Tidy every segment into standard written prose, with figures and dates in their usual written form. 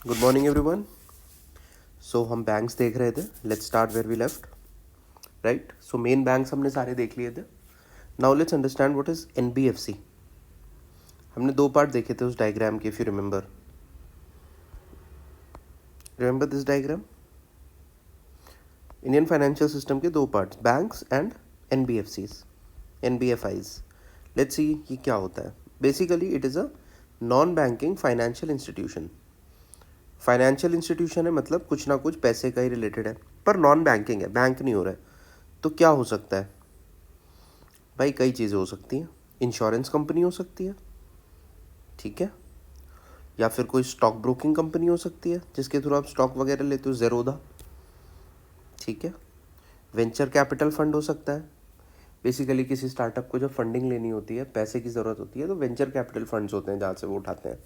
Good morning everyone. सो हम banks देख रहे थे। Let's start where we left. Right, so main banks हमने सारे देख लिए थे। Now let's understand what is NBFC. हमने दो पार्ट देखे थे उस डायग्राम के, if you remember this diagram. Indian financial system के दो parts, banks and NBFCs, NBFIs. Let's see ये क्या होता है। Basically it is a non banking financial institution. Financial institution है मतलब कुछ ना कुछ पैसे का ही रिलेटेड है, पर नॉन बैंकिंग है, बैंक नहीं हो रहा है। तो क्या हो सकता है भाई? कई चीज़ें हो सकती हैं। इंश्योरेंस कंपनी हो सकती है, ठीक है, या फिर कोई स्टॉक ब्रोकिंग कंपनी हो सकती है जिसके थ्रू आप स्टॉक वगैरह लेते हो, ज़ेरोधा, ठीक है। वेंचर कैपिटल फंड हो सकता है। बेसिकली किसी स्टार्टअप को जब फंडिंग लेनी होती है, पैसे की ज़रूरत होती है, तो वेंचर कैपिटल फंड्स होते हैं जहाँ से वो उठाते हैं,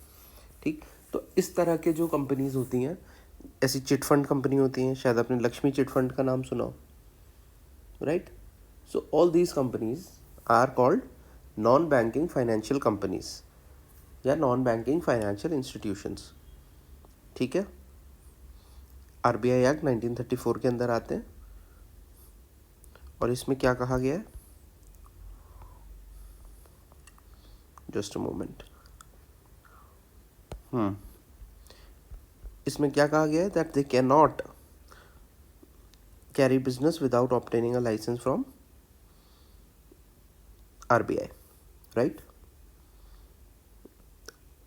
ठीक। तो इस तरह के जो कंपनीज होती हैं, ऐसी चिट फंड कंपनी होती हैं, शायद आपने लक्ष्मी चिट फंड का नाम सुना हो, right. So all these companies are called non banking financial companies या नॉन बैंकिंग फाइनेंशियल इंस्टीट्यूशंस, ठीक है। आरबीआई एक्ट 1934 के अंदर आते हैं। और इसमें क्या कहा गया है, जस्ट अ मोमेंट। इसमें क्या कहा गया है, that they can not carry business without obtaining a licence from RBI, right,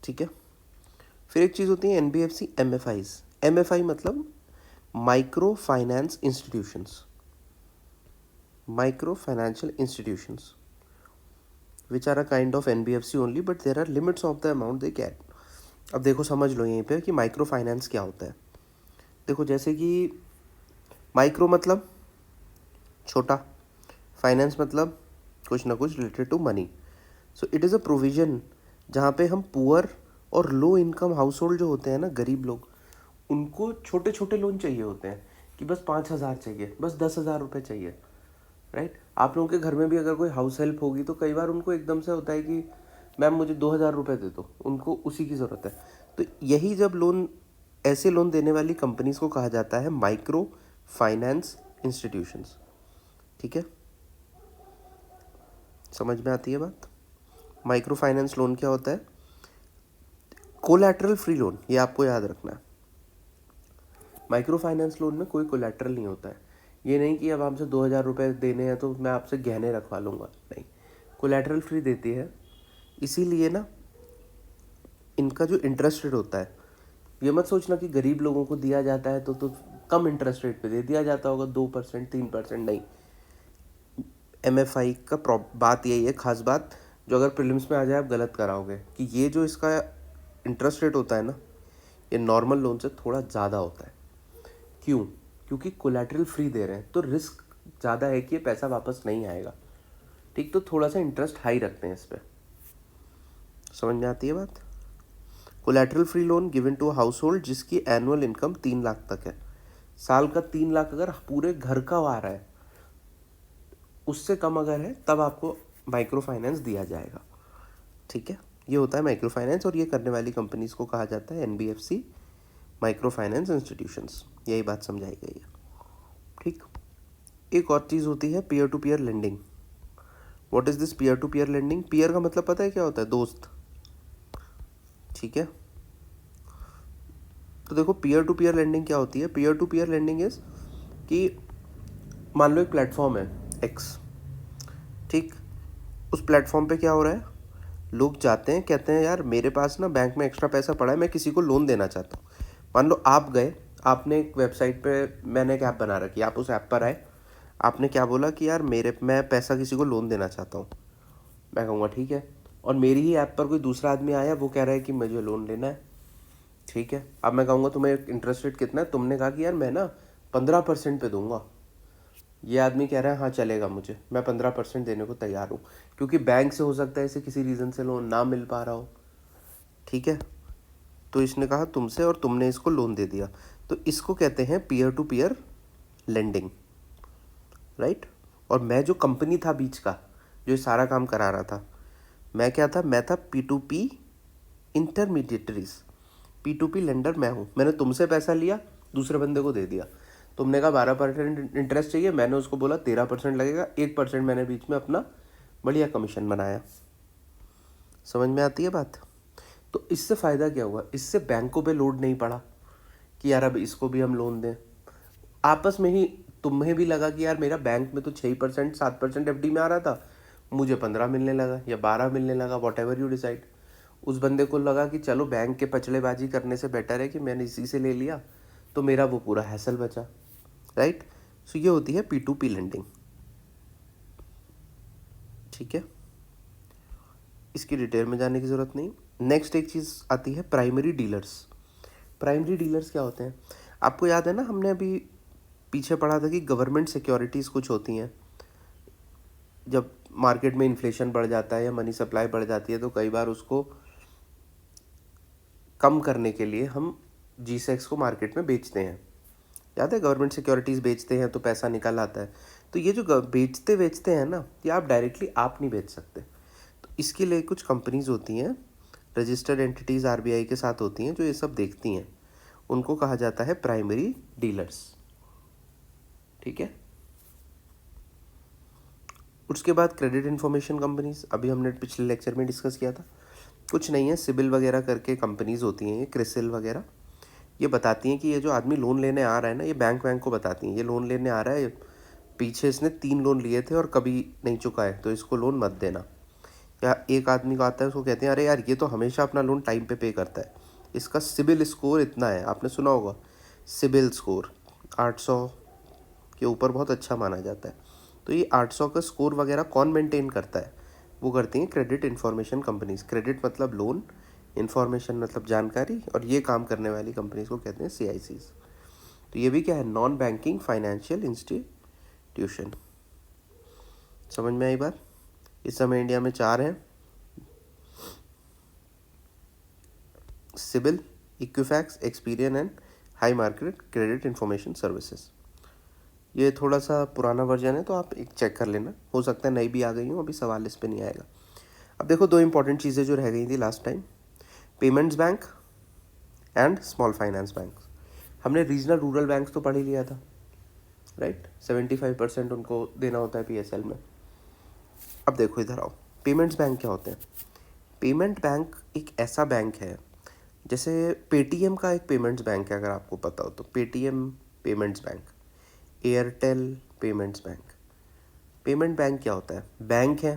ठीक है। फिर एक चीज़ होती है एनबीएफसी एमएफआईज। एमएफआई मतलब micro finance institutions, micro financial institutions which are a kind of NBFC only, but there are limits of the amount they can. अब देखो, समझ लो यहीं पे कि माइक्रो फाइनेंस क्या होता है। देखो, जैसे कि माइक्रो मतलब छोटा, फाइनेंस मतलब कुछ ना कुछ related to money. So it is a provision जहाँ पे हम पुअर और लो इनकम हाउस होल्ड जो होते हैं ना, गरीब लोग, उनको छोटे छोटे लोन चाहिए होते हैं कि बस 5,000 चाहिए, बस 10,000 रुपये चाहिए, राइट। आप लोगों के घर में भी अगर कोई हाउस हेल्प होगी तो कई बार उनको एकदम से होता है कि मैम मुझे 2,000 रुपये दे दो, उनको उसी की ज़रूरत है। तो यही जब लोन, ऐसे लोन देने वाली कंपनीज को कहा जाता है माइक्रो फाइनेंस इंस्टीट्यूशंस, ठीक है। समझ में आती है बात? माइक्रो फाइनेंस लोन क्या होता है? कोलैटरल फ्री लोन, ये आपको याद रखना है। माइक्रो फाइनेंस लोन में कोई कोलैटरल नहीं होता है। ये नहीं कि अब आपसे 2,000 रुपये देने हैं तो मैं आपसे गहने रखवा लूँगा, नहीं। कोलैटरल फ्री देती है, इसीलिए ना इनका जो इंटरेस्ट रेट होता है, ये मत सोचना कि गरीब लोगों को दिया जाता है तो कम इंटरेस्ट रेट पे दे दिया जाता होगा, 2% 3%, नहीं। एमएफआई का बात यही है, खास बात, जो अगर प्रीलिम्स में आ जाए आप गलत कराओगे, कि ये जो इसका इंटरेस्ट रेट होता है ना, ये नॉर्मल लोन से थोड़ा ज़्यादा होता है। क्यों? क्योंकि कोलैटरल फ्री दे रहे हैं तो रिस्क ज़्यादा है कि ये पैसा वापस नहीं आएगा, ठीक। तो थोड़ा सा इंटरेस्ट हाई रखते हैं इस पर। समझ में आती है बात? Collateral free loan given to household जिसकी एनुअल इनकम 3 लाख तक है। साल का 3 लाख अगर पूरे घर का आ रहा है, उससे कम अगर है तब आपको माइक्रो फाइनेंस दिया जाएगा, ठीक है। ये होता है माइक्रो फाइनेंस, और ये करने वाली कंपनीज को कहा जाता है एनबीएफसी, माइक्रो फाइनेंस इंस्टीट्यूशंस। यही बात समझाई गई है, ठीक। एक और चीज़ होती है peer to peer lending. What is this peer to peer lending? Peer का मतलब पता है क्या होता है? दोस्त, ठीक है। तो देखो, पीयर टू पीयर लेंडिंग क्या होती है? Peer to peer lending is कि मान लो एक प्लेटफॉर्म है एक्स, ठीक। उस प्लेटफॉर्म पे क्या हो रहा है, लोग जाते हैं, कहते हैं यार मेरे पास ना बैंक में एक्स्ट्रा पैसा पड़ा है, मैं किसी को लोन देना चाहता हूँ। मान लो आप गए, आपने एक वेबसाइट पे, मैंने एक ऐप बना रखी है, आप उस ऐप पर आए, आपने क्या बोला कि यार मैं पैसा किसी को लोन देना चाहता हूँ। मैं कहूँगा ठीक है, और मेरी ही ऐप पर कोई दूसरा आदमी आया, वो कह रहा है कि मुझे लोन लेना है, ठीक है। अब मैं कहूँगा तुम्हें इंटरेस्ट रेट कितना है? तुमने कहा कि यार मैं ना 15% पे दूंगा। ये आदमी कह रहा है हाँ चलेगा, मुझे, मैं 15% देने को तैयार हूँ, क्योंकि बैंक से हो सकता है इसे किसी रीज़न से लोन ना मिल पा रहा हो, ठीक है। तो इसने कहा तुमसे और तुमने इसको लोन दे दिया, तो इसको कहते हैं peer to peer lending, right. और मैं जो कंपनी था बीच का, जो सारा काम करा रहा था, मैं क्या था? मैं था P2P इंटरमीडिएटरीज, P2P लेंडर मैं हूँ, मैंने तुमसे पैसा लिया, दूसरे बंदे को दे दिया। तुमने कहा 12% इंटरेस्ट चाहिए, मैंने उसको बोला 13% लगेगा, 1% मैंने बीच में अपना बढ़िया कमीशन बनाया। समझ में आती है बात? तो इससे फ़ायदा क्या हुआ, इससे बैंकों पे लोड नहीं पड़ा कि यार अब इसको भी हम लोन दें। आपस में ही तुम्हें भी लगा कि यार मेरा बैंक में तो 6% 7% FD में आ रहा था, मुझे 15 मिलने लगा या 12 मिलने लगा, वॉट एवर यू डिसाइड। उस बंदे को लगा कि चलो बैंक के पचड़ेबाजी करने से बेटर है कि मैंने इसी से ले लिया, तो मेरा वो पूरा हैसल बचा, राइट। सो ये होती है P2P लेंडिंग, ठीक है, इसकी डिटेल में जाने की ज़रूरत नहीं। नेक्स्ट एक चीज़ आती है प्राइमरी डीलर्स। प्राइमरी डीलर्स क्या होते हैं? आपको याद है ना, हमने अभी पीछे पढ़ा था कि गवर्नमेंट सिक्योरिटीज़ कुछ होती हैं। जब मार्केट में इन्फ्लेशन बढ़ जाता है या मनी सप्लाई बढ़ जाती है तो कई बार उसको कम करने के लिए हम G-Secs को मार्केट में बेचते हैं। याद है, गवर्नमेंट सिक्योरिटीज़ बेचते हैं तो पैसा निकल आता है। तो ये जो बेचते हैं ना, ये आप डायरेक्टली आप नहीं बेच सकते। तो इसके लिए कुछ कंपनीज़ होती हैं, रजिस्टर्ड एंटिटीज़ RBI के साथ होती हैं, जो ये सब देखती हैं। उनको कहा जाता है प्राइमरी डीलर्स, ठीक है। उसके बाद क्रेडिट इन्फॉर्मेशन कंपनीज, अभी हमने पिछले लेक्चर में डिस्कस किया था। कुछ नहीं है, सिबिल वगैरह करके कंपनीज होती हैं, ये क्रिसिल वगैरह, ये बताती हैं कि ये जो आदमी लोन लेने आ रहा है ना, ये बैंक को बताती हैं ये लोन लेने आ रहा है, पीछे इसने 3 लोन लिए थे और कभी नहीं चुका है, तो इसको लोन मत देना। या एक आदमी को आता है, उसको कहते हैं अरे यार ये तो हमेशा अपना लोन टाइम पे करता है, इसका सिबिल स्कोर इतना है, आपने सुना होगा सिबिल स्कोर 800 के ऊपर बहुत अच्छा माना जाता है। तो ये 800 का स्कोर वगैरह कौन मेंटेन करता है? वो करती हैं क्रेडिट इन्फॉर्मेशन कंपनीज। क्रेडिट मतलब लोन, इन्फॉर्मेशन मतलब जानकारी, और ये काम करने वाली कंपनीज को कहते हैं CICs। तो ये भी क्या है, नॉन बैंकिंग फाइनेंशियल इंस्टीट्यूशन। समझ में आई बात? इस समय इंडिया में 4 हैं, CIBIL, Equifax, Experian and High Market credit information services. ये थोड़ा सा पुराना वर्जन है, तो आप एक चेक कर लेना, हो सकता है नई भी आ गई हूँ, अभी सवाल इस पे नहीं आएगा। अब देखो 2 इंपॉर्टेंट चीज़ें जो रह गई थी last time, payments bank and small finance bank. हमने रीजनल रूरल बैंक तो पढ़ ही लिया था, राइट। 75% उनको देना होता है PSL में। अब देखो इधर आओ, पेमेंट्स बैंक क्या होते हैं? पेमेंट बैंक एक ऐसा बैंक है, जैसे पेटीएम का एक पेमेंट्स बैंक है, अगर आपको पता हो तो, Paytm payments bank, Airtel payments bank. Payment bank क्या होता है? बैंक है,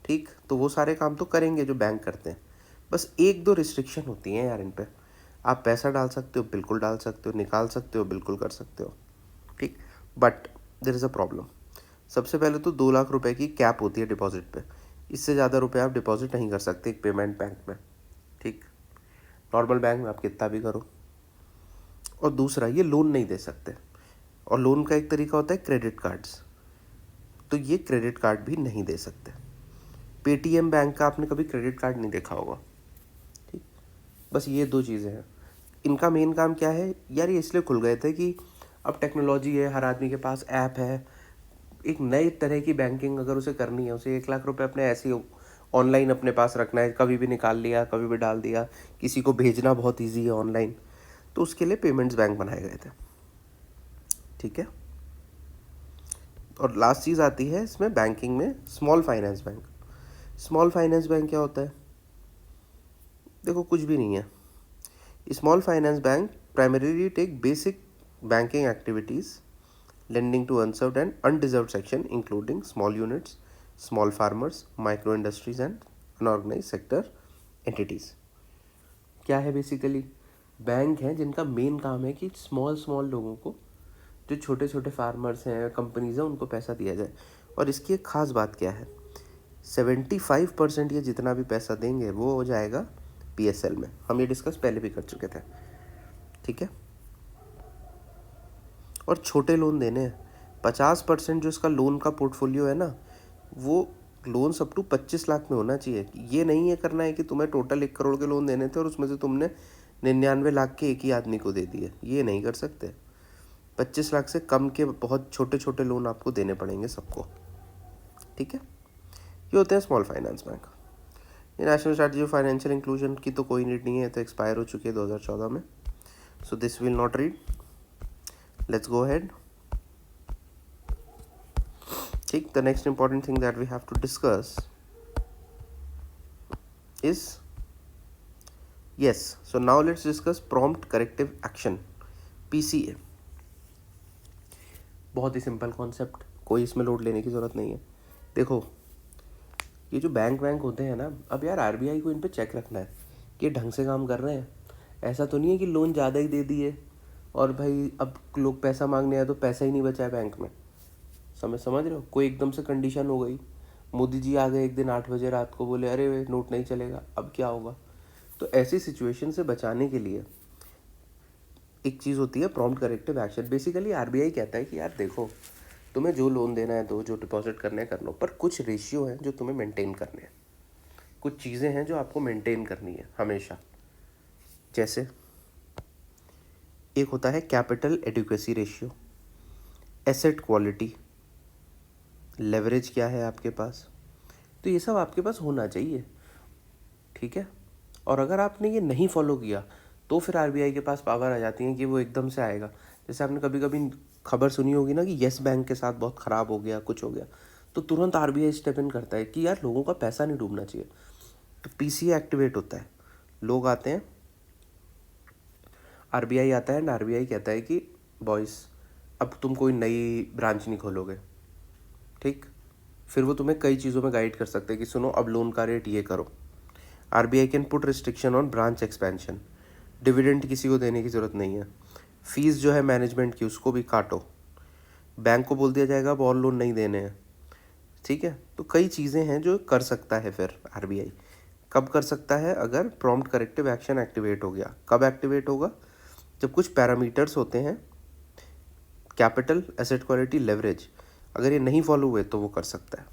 ठीक, तो वो सारे काम तो करेंगे जो बैंक करते हैं, बस 1-2 रिस्ट्रिक्शन होती हैं यार इन पे। आप पैसा डाल सकते हो, बिल्कुल डाल सकते हो, निकाल सकते हो, बिल्कुल कर सकते हो, ठीक, but there is a problem. सबसे पहले तो 2 लाख रुपए की कैप होती है डिपॉजिट पे, इससे ज़्यादा रुपए आप डिपॉजिट नहीं कर सकते एक पेमेंट बैंक में, ठीक। नॉर्मल बैंक में आप कितना भी करो। और दूसरा, ये लोन नहीं दे सकते, और लोन का एक तरीका होता है क्रेडिट कार्ड्स, तो ये क्रेडिट कार्ड भी नहीं दे सकते। पेटीएम बैंक का आपने कभी क्रेडिट कार्ड नहीं देखा होगा, ठीक। बस ये 2 चीज़ें हैं। इनका मेन काम क्या है यार, ये इसलिए खुल गए थे कि अब टेक्नोलॉजी है, हर आदमी के पास ऐप है, एक नए तरह की बैंकिंग अगर उसे करनी है, उसे 1 लाख रुपए अपने ऐसे ही ऑनलाइन अपने पास रखना है, कभी भी निकाल लिया, कभी भी डाल दिया, किसी को भेजना बहुत ईजी है ऑनलाइन, तो उसके लिए पेमेंट्स बैंक बनाए गए थे, ठीक है। और लास्ट चीज़ आती है इसमें बैंकिंग में, small finance bank. Small finance bank क्या होता है? देखो कुछ भी नहीं है। Small finance bank primarily take basic banking activities lending to unserved and undeserved section including small units, small farmers, micro industries and unorganized sector entities। क्या है बेसिकली? बैंक हैं जिनका मेन काम है कि स्मॉल लोगों को, जो छोटे छोटे फार्मर्स हैं, कंपनीज हैं, उनको पैसा दिया जाए। और इसकी एक ख़ास बात क्या है, 75% ये जितना भी पैसा देंगे वो हो जाएगा PSL में। हम ये डिस्कस पहले भी कर चुके थे, ठीक है। और छोटे लोन देने हैं, 50% जो इसका लोन का पोर्टफोलियो है ना, वो लोन अप टू 25 लाख में होना चाहिए। ये नहीं है करना है कि तुम्हें टोटल 1 करोड़ के लोन देने थे और उसमें से तुमने 99 लाख के एक ही आदमी को दे दिए, ये नहीं कर सकते। 25 लाख से कम के बहुत छोटे छोटे लोन आपको देने पड़ेंगे सबको, ठीक है। ये होते हैं स्मॉल फाइनेंस बैंक। ये national strategy of financial inclusion की तो कोई नीड नहीं है, तो एक्सपायर हो चुकी है 2014 में, so this will not read. Let's go ahead. ठीक, the next important thing that we have to discuss is yes, so now let's discuss prompt corrective action, PCA. बहुत ही सिंपल कॉन्सेप्ट, कोई इसमें लोड लेने की ज़रूरत नहीं है. देखो, ये जो बैंक होते हैं ना, अब यार आरबीआई को इन पे चेक रखना है कि ये ढंग से काम कर रहे हैं. ऐसा तो नहीं है कि लोन ज़्यादा ही दे दिए और भाई अब लोग पैसा मांगने आए तो पैसा ही नहीं बचा है बैंक में. समझ रहे हो, कोई एकदम से कंडीशन हो गई, मोदी जी आ गए एक दिन 8 बजे रात को, बोले अरे नोट नहीं चलेगा, अब क्या होगा. तो ऐसी सिचुएशन से बचाने के लिए एक चीज़ होती है prompt corrective action. Basically RBI कहता है कि यार देखो, तुम्हें जो लोन देना है दो, जो डिपॉजिट करने कर लो, पर कुछ रेशियो हैं जो तुम्हें मेंटेन करने हैं, कुछ चीज़ें हैं जो आपको मेंटेन करनी है हमेशा. जैसे एक होता है capital adequacy ratio, asset quality, leverage क्या है आपके पास, तो ये सब आपके पास होना चाहिए. ठीक है, और अगर आपने ये नहीं फॉलो किया तो फिर आरबीआई के पास पावर आ जाती है कि वो एकदम से आएगा. जैसे आपने कभी कभी खबर सुनी होगी ना कि येस बैंक के साथ बहुत ख़राब हो गया, कुछ हो गया, तो तुरंत आरबीआई स्टेप इन करता है कि यार लोगों का पैसा नहीं डूबना चाहिए. तो पीसीए एक्टिवेट होता है, लोग आते हैं, आरबीआई आता है एंड आरबीआई कहता है कि बॉयज़ अब तुम कोई नई ब्रांच नहीं खोलोगे. ठीक, फिर वो तुम्हें कई चीज़ों में गाइड कर सकते हैं कि सुनो अब लोन का रेट ये करो. RBI can put restriction on branch expansion. Dividend किसी को देने की ज़रूरत नहीं है. फीस जो है मैनेजमेंट की उसको भी काटो. बैंक को बोल दिया जाएगा अब और लोन नहीं देने हैं. ठीक है, तो कई चीज़ें हैं जो कर सकता है फिर आरबीआई. कब कर सकता है, अगर प्रॉम्प्ट करेक्टिव एक्शन एक्टिवेट हो गया. कब एक्टिवेट होगा, जब कुछ पैरामीटर्स होते हैं, कैपिटल, एसेट क्वालिटी, लेवरेज, अगर ये नहीं फॉलो हुए तो वो कर सकता है.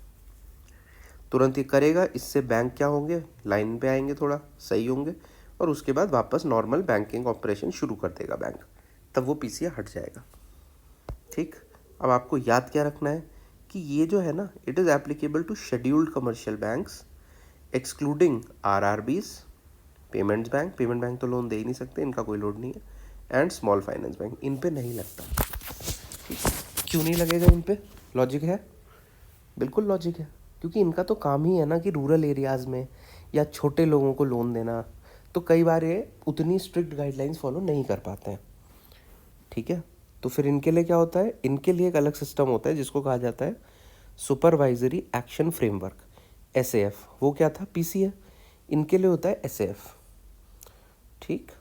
तुरंत ये करेगा, इससे बैंक क्या होंगे, लाइन पे आएंगे, थोड़ा सही होंगे, और उसके बाद वापस नॉर्मल बैंकिंग ऑपरेशन शुरू कर देगा बैंक. तब वो पीसीए हट जाएगा. ठीक, अब आपको याद क्या रखना है कि ये जो है ना, it is applicable to scheduled commercial banks excluding RRBs, payments bank, payment bank तो लोन दे ही नहीं सकते, इनका कोई लोड नहीं है, एंड स्मॉल फाइनेंस बैंक, इन पे नहीं लगता. क्यों नहीं लगेगा इन पे, लॉजिक है, बिल्कुल लॉजिक है, क्योंकि इनका तो काम ही है ना कि रूरल एरियाज़ में या छोटे लोगों को लोन देना. तो कई बार ये उतनी स्ट्रिक्ट गाइडलाइंस फॉलो नहीं कर पाते हैं. ठीक है, तो फिर इनके लिए क्या होता है, इनके लिए एक अलग सिस्टम होता है जिसको कहा जाता है सुपरवाइजरी एक्शन फ्रेमवर्क, एसएएफ. वो क्या था, पीसीए, इनके लिए होता है एसएएफ. ठीक,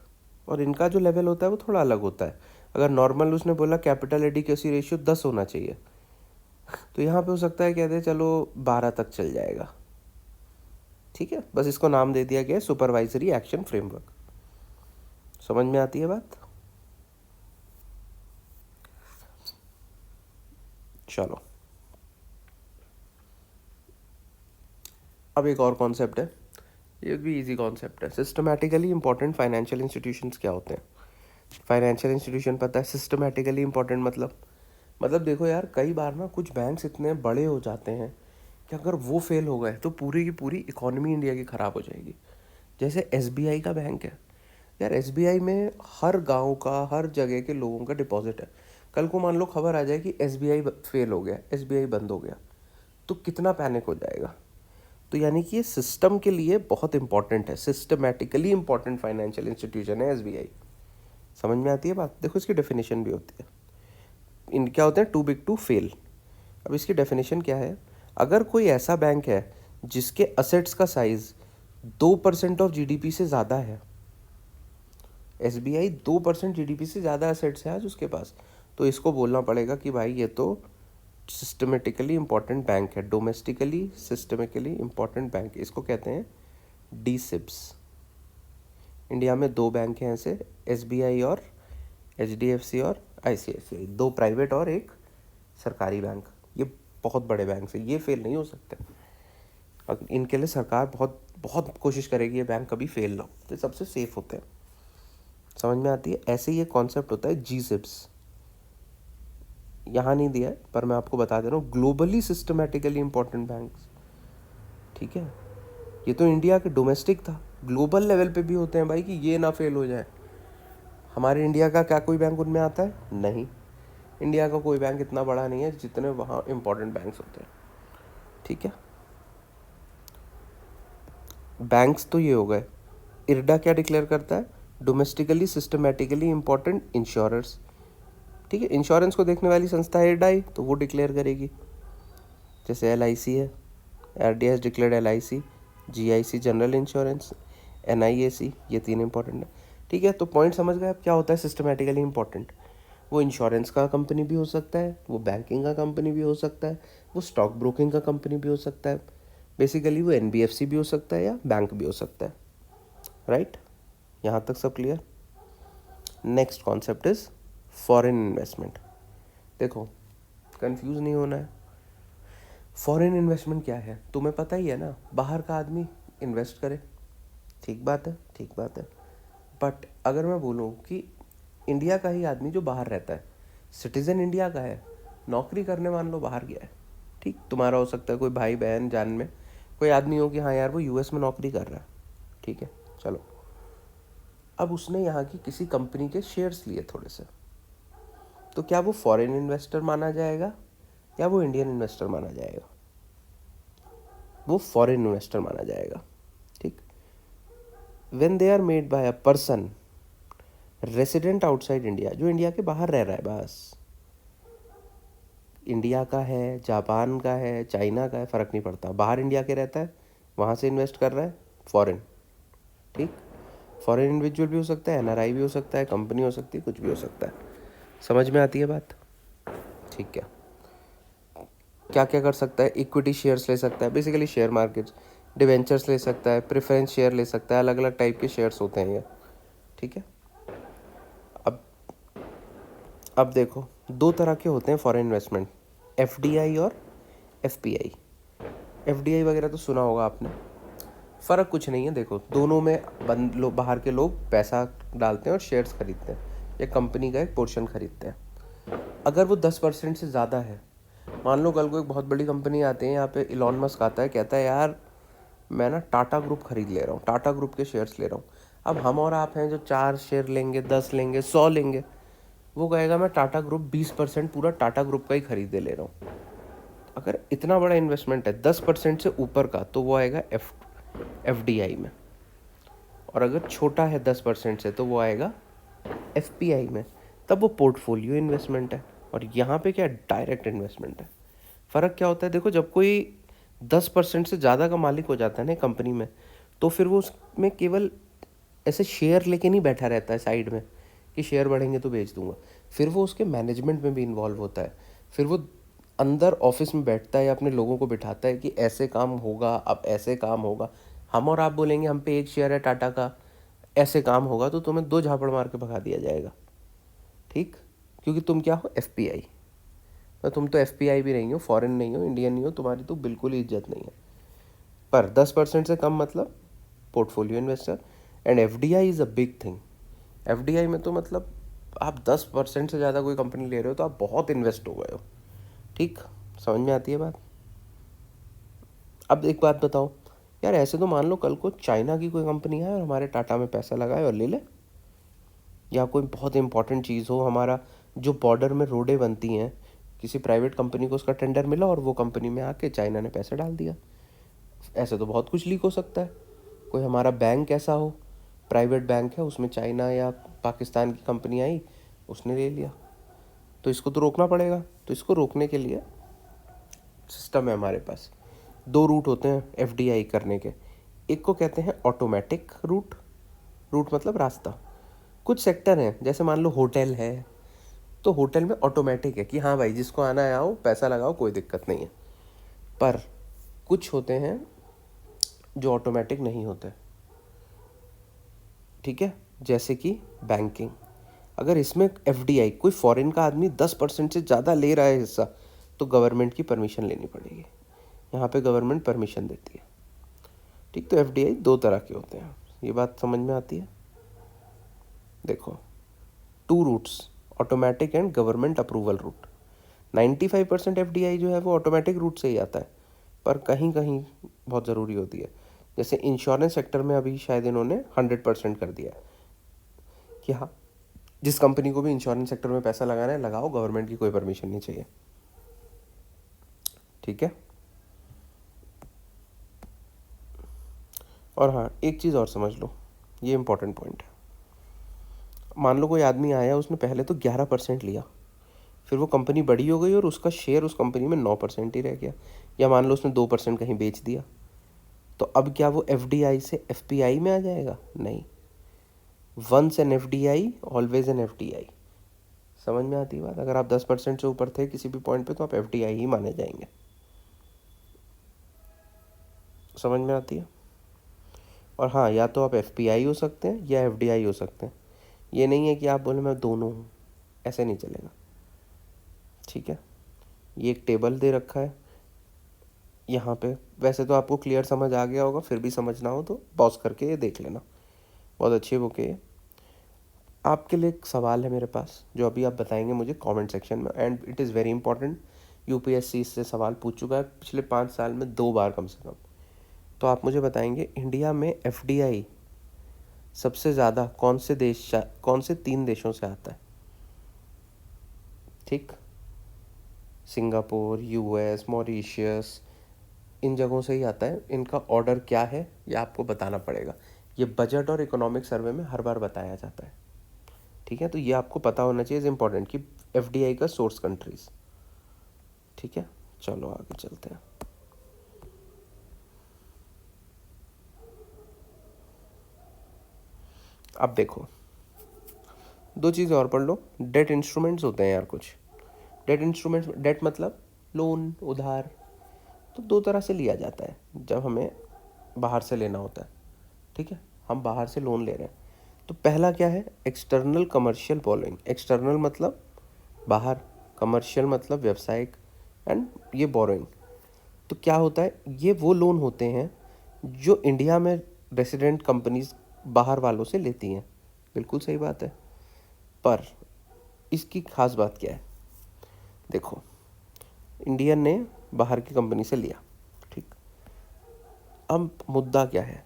और इनका जो लेवल होता है वो थोड़ा अलग होता है. अगर नॉर्मल उसने बोला कैपिटल एडिक्वेसी रेशियो 10 होना चाहिए, तो यहाँ पे हो सकता है कहते हैं चलो 12 तक चल जाएगा. ठीक है, बस इसको नाम दे दिया गया है सुपरवाइजरी एक्शन फ्रेमवर्क. समझ में आती है बात. चलो, अब एक और कॉन्सेप्ट है, ये भी इजी कॉन्सेप्ट है. सिस्टमैटिकली इंपॉर्टेंट फाइनेंशियल इंस्टीट्यूशंस क्या होते हैं. फाइनेंशियल इंस्टीट्यूशन पता है, सिस्टमैटिकली इंपॉर्टेंट मतलब देखो यार, कई बार ना कुछ बैंक्स इतने बड़े हो जाते हैं कि अगर वो फेल हो गए तो पूरी की पूरी इकोनॉमी इंडिया की ख़राब हो जाएगी. जैसे एसबीआई का बैंक है यार, एसबीआई में हर गांव का, हर जगह के लोगों का डिपॉजिट है. कल को मान लो खबर आ जाए कि एसबीआई फेल हो गया, एसबीआई बंद हो गया, तो कितना पैनिक हो जाएगा. तो यानी कि ये सिस्टम के लिए बहुत इंपॉर्टेंट है, सिस्टमैटिकली इंपॉर्टेंट फाइनेंशियल इंस्टीट्यूशन है एसबीआई. समझ में आती है बात. देखो इसकी डेफिनेशन भी होती है. इन क्या होते हैं, टू बिग टू फेल. अब इसकी डेफिनेशन क्या है, अगर कोई ऐसा बैंक है जिसके असेट्स का साइज 2% ऑफ जीडीपी से ज़्यादा है, एसबीआई 2% जीडीपी से ज़्यादा असेट्स है आज उसके पास, तो इसको बोलना पड़ेगा कि भाई ये तो सिस्टमेटिकली इम्पॉर्टेंट बैंक है, डोमेस्टिकली सिस्टमिकली इम्पॉर्टेंट बैंक. इसको कहते हैं डीसिब्स. इंडिया में 2 बैंक हैं ऐसे, एसबीआई और एचडीएफसी और आईसीआईसीआई, 2 प्राइवेट और एक सरकारी बैंक. ये बहुत बड़े बैंक है, ये फेल नहीं हो सकते. और इनके लिए सरकार बहुत बहुत कोशिश करेगी ये बैंक कभी फेल ना हो, तो सबसे सेफ होते हैं. समझ में आती है. ऐसे ही एक कॉन्सेप्ट होता है जीसिब्स. यहाँ नहीं दिया है पर मैं आपको बता दे रहा हूँ, ग्लोबली सिस्टमैटिकली इम्पॉर्टेंट बैंक्स. ठीक है, ये तो इंडिया के डोमेस्टिक था, ग्लोबल लेवल पे भी होते हैं भाई कि ये ना फेल हो जाए। हमारे इंडिया का क्या कोई बैंक उनमें आता है? नहीं, इंडिया का कोई बैंक इतना बड़ा नहीं है जितने वहाँ इंपॉर्टेंट बैंक्स होते हैं। ठीक है, बैंक्स तो ये हो गए। इरडा क्या डिक्लेयर करता है? Domestically systematically important insurers. ठीक है, इंश्योरेंस को देखने वाली संस्था है इरडा ही, तो वो डिक्लेयर करेगी। जैसे LIC है, RD has declared LIC, GIC general insurance, NIAC, ये 3 इंपॉर्टेंट है। ठीक है, तो पॉइंट समझ गए अब क्या होता है सिस्टमेटिकली इंपॉर्टेंट। वो इंश्योरेंस का कंपनी भी हो सकता है, वो बैंकिंग का कंपनी भी हो सकता है, वो स्टॉक ब्रोकिंग का कंपनी भी हो सकता है, बेसिकली वो NBFC भी हो सकता है या बैंक भी हो सकता है। राइट, यहाँ तक सब clear. Next concept is foreign investment. देखो, कंफ्यूज नहीं होना है। फॉरेन इन्वेस्टमेंट क्या है तुम्हें पता ही है ना, बाहर का आदमी इन्वेस्ट करे, ठीक बात है, ठीक बात है। बट अगर मैं बोलूँ कि इंडिया का ही आदमी जो बाहर रहता है, सिटीज़न इंडिया का है, नौकरी करने मान लो बाहर गया है, ठीक, तुम्हारा हो सकता है कोई भाई बहन जान में कोई आदमी हो कि हाँ यार वो US में नौकरी कर रहा है, ठीक है, चलो। अब उसने यहाँ की किसी कंपनी के शेयर्स लिए थोड़े से, तो क्या वो फॉरेन इन्वेस्टर माना जाएगा या वो इंडियन इन्वेस्टर माना जाएगा? वो फॉरेन इन्वेस्टर माना जाएगा। ठीक, when they are made by a person resident outside India, जो इंडिया के बाहर रह रहा है, बस इंडिया का है, जापान का है, चाइना का है, फ़र्क नहीं पड़ता, बाहर इंडिया के रहता है, वहाँ से इन्वेस्ट कर रहा है, फॉरेन। ठीक, फॉरेन इंडिविजुअल भी हो सकता है, NRI भी हो सकता है, कंपनी हो सकती है, कुछ भी हो सकता है। समझ में आती है बात? ठीक है, क्या क्या कर सकता है? इक्विटी शेयर्स ले सकता है, बेसिकली शेयर मार्केट्स, डिवेंचर्स ले सकता है, प्रेफरेंस शेयर ले सकता है, अलग अलग टाइप के शेयर्स होते हैं ये। ठीक है, अब अब देखो, 2 तरह के होते हैं फॉरेन इन्वेस्टमेंट, FDI और FPI। FDI वगैरह तो सुना होगा आपने, फ़र्क कुछ नहीं है। देखो, दोनों में बाहर के लोग पैसा डालते हैं और शेयर्स खरीदते हैं या कंपनी का एक पोर्शन खरीदते हैं। अगर वो 10% से ज़्यादा है, मान लो कल को एक बहुत बड़ी कंपनी आती है, यहाँ पे इलॉन मस्क आता है, कहता है यार मैं ना टाटा ग्रुप खरीद ले रहा हूँ, टाटा ग्रुप के शेयर्स ले रहा हूँ। अब हम और आप हैं जो 4 शेयर लेंगे, 10 लेंगे, 100 लेंगे, वो कहेगा मैं टाटा ग्रुप 20% पूरा टाटा ग्रुप का ही खरीद ले रहा हूँ। अगर इतना बड़ा इन्वेस्टमेंट है 10% से ऊपर का, तो वो आएगा FDI में, और अगर छोटा है 10% से तो वो आएगा FPI में। तब वो पोर्टफोलियो इन्वेस्टमेंट है, और यहाँ पे क्या, डायरेक्ट इन्वेस्टमेंट है। फ़र्क क्या होता है? देखो, जब कोई 10% से ज़्यादा का मालिक हो जाता है ना कंपनी में, तो फिर वो उसमें केवल ऐसे शेयर लेके नहीं बैठा रहता है साइड में कि शेयर बढ़ेंगे तो बेच दूंगा। फिर वो उसके मैनेजमेंट में भी इन्वॉल्व होता है, फिर वो अंदर ऑफिस में बैठता है या अपने लोगों को बिठाता है कि ऐसे काम होगा, अब ऐसे काम होगा। हम और आप बोलेंगे हम पे 1 शेयर है टाटा का, ऐसे काम होगा, तो तुम्हें 2 झापड़ मार के भगा दिया जाएगा। ठीक, क्योंकि तुम क्या हो, FPI। तो तुम तो FPI भी नहीं हो, फॉरेन नहीं हो, इंडियन नहीं हो, तुम्हारी तो बिल्कुल ही इज्जत नहीं है। पर 10% से कम मतलब portfolio investor. And FDI is a big thing. FDI में तो मतलब आप 10% से ज़्यादा कोई कंपनी ले रहे हो तो आप बहुत इन्वेस्ट हो गए हो। ठीक, समझ में आती है बात? अब एक बात बताओ यार, ऐसे तो मान लो कल को चाइना की कोई कंपनी है और हमारे टाटा में पैसा लगाए और ले ले, या कोई बहुत इंपॉर्टेंट चीज़ हो, हमारा जो बॉर्डर में रोडें बनती हैं, किसी प्राइवेट कंपनी को उसका टेंडर मिला और वो कंपनी में आके चाइना ने पैसा डाल दिया। ऐसे तो बहुत कुछ लीक हो सकता है। कोई हमारा बैंक ऐसा हो, प्राइवेट बैंक है, उसमें चाइना या पाकिस्तान की कंपनी आई, उसने ले लिया, तो इसको तो रोकना पड़ेगा। तो इसको रोकने के लिए सिस्टम है हमारे पास। 2 रूट होते हैं FDI करने के। एक को कहते हैं ऑटोमेटिक रूट, रूट मतलब रास्ता। कुछ सेक्टर हैं, जैसे मान लो होटल है, तो होटल में ऑटोमेटिक है कि हाँ भाई जिसको आना है आओ, पैसा लगाओ, कोई दिक्कत नहीं है। पर कुछ होते हैं जो ऑटोमेटिक नहीं होते। ठीक है, जैसे कि बैंकिंग। अगर इसमें FDI कोई फॉरेन का आदमी 10% से ज़्यादा ले रहा है हिस्सा, तो गवर्नमेंट की परमिशन लेनी पड़ेगी। यहाँ पे गवर्नमेंट परमिशन देती है। ठीक, तो FDI 2 तरह के होते हैं, ये बात समझ में आती है? देखो, 2 routes, automatic and government approval route. 95% FDI जो है वो ऑटोमेटिक रूट से ही आता है, पर कहीं कहीं बहुत ज़रूरी होती है। जैसे इंश्योरेंस सेक्टर में अभी शायद इन्होंने 100% कर दिया है कि हाँ, जिस कंपनी को भी इंश्योरेंस सेक्टर में पैसा लगाना है लगाओ, गवर्नमेंट की कोई परमिशन नहीं चाहिए। ठीक है। और हाँ, एक चीज़ और समझ लो, ये इंपॉर्टेंट पॉइंट है। मान लो कोई आदमी आया, उसने पहले तो 11% लिया, फिर वो कंपनी बड़ी हो गई और उसका शेयर उस कंपनी में 9% ही रह गया, या मान लो उसने 2% कहीं बेच दिया, तो अब क्या वो FDI से FPI में आ जाएगा? नहीं। Once an FDI always an FDI। समझ में आती है बात? अगर आप 10% से ऊपर थे किसी भी पॉइंट पे तो आप FDI ही माने जाएंगे। समझ में आती है? और हाँ, या तो आप FPI हो सकते हैं या FDI हो सकते हैं। ये नहीं है कि आप बोले मैं दोनों हूँ, ऐसे नहीं चलेगा। ठीक है। ये एक टेबल दे रखा है यहाँ पे, वैसे तो आपको क्लियर समझ आ गया होगा, फिर भी समझना हो तो पॉज करके ये देख लेना, बहुत अच्छी बुक है ये। आपके लिए एक सवाल है मेरे पास जो अभी आप बताएंगे मुझे कमेंट सेक्शन में, and it is very important. UPSC इससे सवाल पूछ चुका है पिछले 5 साल में 2 बार कम से कम। तो आप मुझे बताएंगे इंडिया में FDI सबसे ज़्यादा कौन से 3 देशों से आता है? ठीक, सिंगापुर, US, मॉरिशियस, इन जगहों से ही आता है। इनका ऑर्डर क्या है ये आपको बताना पड़ेगा। ये बजट और इकोनॉमिक सर्वे में हर बार बताया जाता है। ठीक है, तो ये आपको पता होना चाहिए, इज़ इम्पॉर्टेंट, कि FDI का सोर्स कंट्रीज। ठीक है, चलो आगे चलते हैं। अब देखो, 2 चीज़ें और पढ़ लो। डेट इंस्ट्रूमेंट्स होते हैं यार कुछ। डेट इंस्ट्रूमेंट्स, डेट मतलब लोन, उधार। तो 2 तरह से लिया जाता है जब हमें बाहर से लेना होता है। ठीक है, हम बाहर से लोन ले रहे हैं। तो पहला क्या है? External commercial borrowing. एक्सटर्नल मतलब बाहर, कमर्शियल मतलब व्यावसायिक, एंड ये बोरोइंग। तो क्या होता है, ये वो लोन होते हैं जो इंडिया में रेसिडेंट कंपनीज बाहर वालों से लेती हैं। बिल्कुल सही बात है, पर इसकी खास बात क्या है? देखो, इंडियन ने बाहर की कंपनी से लिया, ठीक। अब मुद्दा क्या है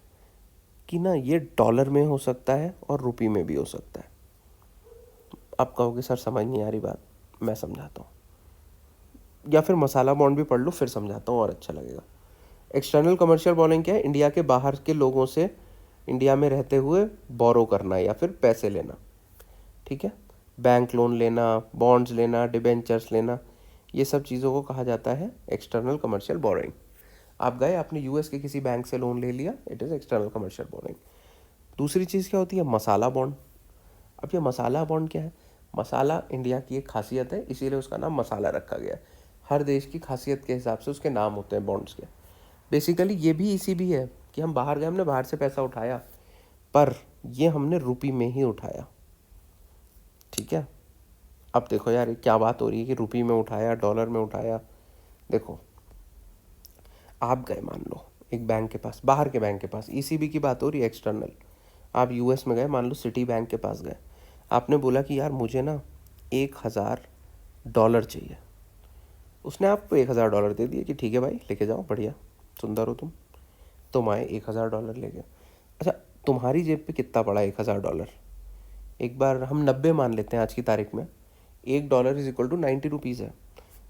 कि ना, ये डॉलर में हो सकता है और रुपये में भी हो सकता है। आप कहोगे सर समझ नहीं आ रही बात, मैं समझाता हूँ, या फिर मसाला बॉन्ड भी पढ़ लो, फिर समझाता हूँ और अच्छा लगेगा। एक्सटर्नल कमर्शियल बोरोइंग क्या है? इंडिया के बाहर के लोगों से इंडिया में रहते हुए बोरो करना या फिर पैसे लेना। ठीक है, बैंक लोन लेना, बॉन्ड्स लेना, डिबेंचर्स लेना, ये सब चीज़ों को कहा जाता है एक्सटर्नल कमर्शियल बोरोइंग। आप गए, आपने US के किसी बैंक से लोन ले लिया, it is external commercial borrowing. दूसरी चीज़ क्या होती है? मसाला बॉन्ड। अब ये मसाला बॉन्ड क्या है? मसाला इंडिया की एक खासियत है, इसीलिए उसका नाम मसाला रखा गया है। हर देश की खासियत के हिसाब से उसके नाम होते हैं बॉन्ड्स के। बेसिकली ये भी इसी भी है कि हम बाहर गए, हमने बाहर से पैसा उठाया, पर ये हमने रुपये में ही उठाया। ठीक है, अब देखो यार ये क्या बात हो रही है कि रुपये में उठाया, डॉलर में उठाया। देखो, आप गए मान लो एक बैंक के पास, बाहर के बैंक के पास, ECB की बात हो रही है, एक्सटर्नल। आप US में गए, मान लो सिटी बैंक के पास गए, आपने बोला कि यार मुझे ना $1000 चाहिए। उसने आपको $1000 दे दिए कि ठीक है भाई लेके जाओ, बढ़िया, सुंदर हो तुम आए $1000 लेके। अच्छा, तुम्हारी जेब पे कितना पड़ा $1000? एक बार हम 90 मान लेते हैं आज की तारीख में, $1 इज इक्वल टू 90 रुपीज़ है,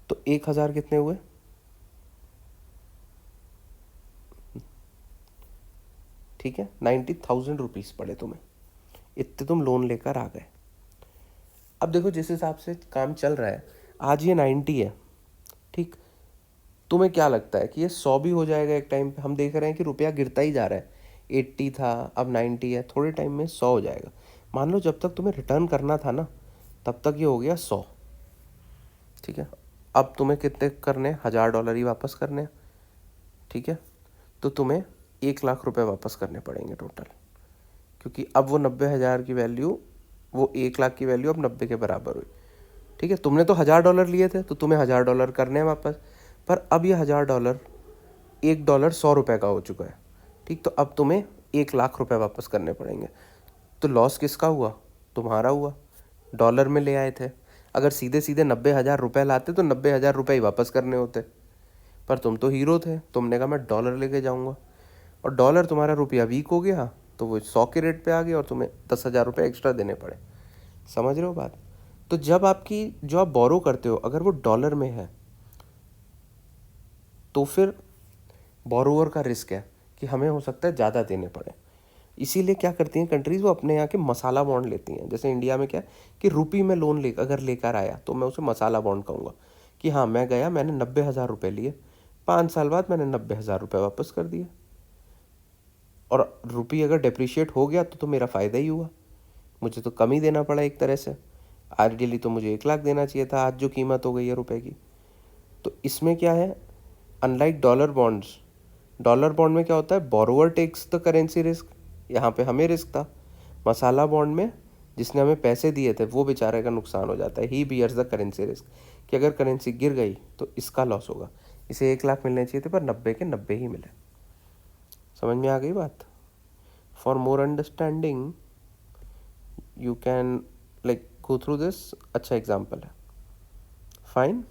तो 1000 कितने हुए? ठीक है, 90,000 रुपीज़ पड़े तुम्हें, इतने तुम लोन लेकर आ गए। अब देखो जिस हिसाब से काम चल रहा है, आज ये 90 है, ठीक। तुम्हें क्या लगता है कि ये 100 भी हो जाएगा एक टाइम पे? हम देख रहे हैं कि रुपया गिरता ही जा रहा है, 80 था अब 90 है, थोड़े टाइम में 100 हो जाएगा। मान लो जब तक तुम्हें रिटर्न करना था ना, तब तक ये हो गया 100। ठीक है, अब तुम्हें कितने करने? $1000 ही वापस करने हैं। ठीक है, तो तुम्हें 1,00,000 रुपये वापस करने पड़ेंगे टोटल, क्योंकि अब वो 90,000 की वैल्यू, वो 1,00,000 की वैल्यू अब 90 के बराबर हुई। ठीक है, तुमने तो $1000 लिए थे तो तुम्हें $1000 करने हैं वापस, पर अब ये $1000, $1 100 रुपये का हो चुका है। ठीक, तो अब तुम्हें 1,00,000 रुपये वापस करने पड़ेंगे। तो लॉस किसका हुआ? तुम्हारा हुआ, डॉलर में ले आए थे। अगर सीधे सीधे 90,000 रुपये लाते तो 90,000 रुपये ही वापस करने होते, पर तुम तो हीरो थे, तुमने कहा मैं डॉलर लेके जाऊंगा। और डॉलर तुम्हारा रुपया वीक हो गया तो वो 100 के रेट पे आ गया और तुम्हें 10,000 रुपये एक्स्ट्रा देने पड़े। समझ रहे हो बात? तो जब आपकी जो आप बोरो करते हो अगर वो डॉलर में है तो फिर बोरोवर का रिस्क है कि हमें हो सकता है ज़्यादा देने पड़े। इसीलिए क्या करती हैं कंट्रीज़, वो अपने यहाँ के मसाला बॉन्ड लेती हैं। जैसे इंडिया में क्या है कि रुपी में लोन अगर लेकर आया तो मैं उसे मसाला बॉन्ड कहूँगा कि हाँ मैं गया, मैंने 90,000 रुपये लिए, 5 साल बाद मैंने 90,000 रुपये वापस कर दिए, और रुपी अगर डिप्रिशिएट हो गया तो मेरा फ़ायदा ही हुआ, मुझे तो कम ही देना पड़ा एक तरह से। आइडियली तो मुझे 1 लाख देना चाहिए था, आज जो कीमत हो गई है रुपए की। तो इसमें क्या है, अनलाइक डॉलर बॉन्ड में क्या होता है, borrower takes the currency risk, यहाँ पे हमें रिस्क था। मसाला बॉन्ड में जिसने हमें पैसे दिए थे वो बेचारे का नुकसान हो जाता है, ही बियर्स द करेंसी रिस्क, कि अगर करेंसी गिर गई तो इसका लॉस होगा। इसे 1 लाख मिलने चाहिए थे पर 90 के 90 ही मिले। समझ में आ गई बात? For more understanding you can like go through this, अच्छा एग्जाम्पल है। फाइन।